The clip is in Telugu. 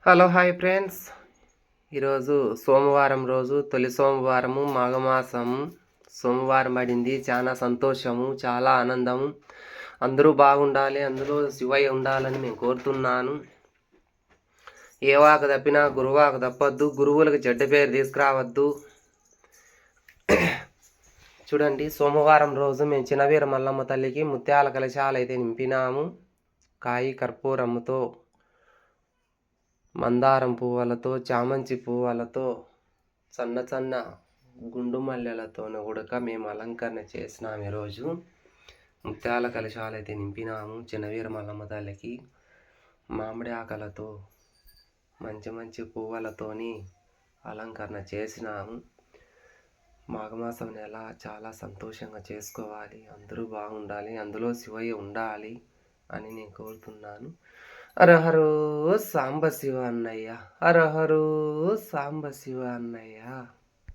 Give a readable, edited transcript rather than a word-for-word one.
Hello hi friends. ఈరోజు సోమవారం రోజు తొలి సోమవారము మాఘమాసం సోమవారం పడింది. చాలా సంతోషము, చాలా ఆనందము. అందరూ బాగుండాలి, అందులో శివయ్య ఉండాలని నేను కోరుతున్నాను. ఏ వాక తప్పినా గురువాక తప్పొద్దు, గురువులకు చెడ్డ పేరు తీసుకురావద్దు. చూడండి, సోమవారం రోజు మేము చిన్నవీర మల్లమ్మ తల్లికి ముత్యాల కలశాలు అయితే నింపినాము. కాయి కర్పూరముతో, మందారం పువ్వులతో, చామంతి పువ్వులతో, సన్న సన్న గుండు మల్లెలతోనూ కూడా మేము అలంకరణ చేసినాము. ఈరోజు ముత్యాల కలశాలు అయితే నింపినాము చిన్నవీర మల్లమ్మ తల్లికి. మామిడి ఆకలతో, మంచి మంచి పువ్వులతోని అలంకరణ చేసినాము. మాఘమాసం నెల చాలా సంతోషంగా చేసుకోవాలి, అందరూ బాగుండాలి, అందులో శివయ్య ఉండాలి అని నేను కోరుతున్నాను. హరహరో సాంబశివ అన్నయ్య, హరహరో సాంబశివ అన్నయ్య.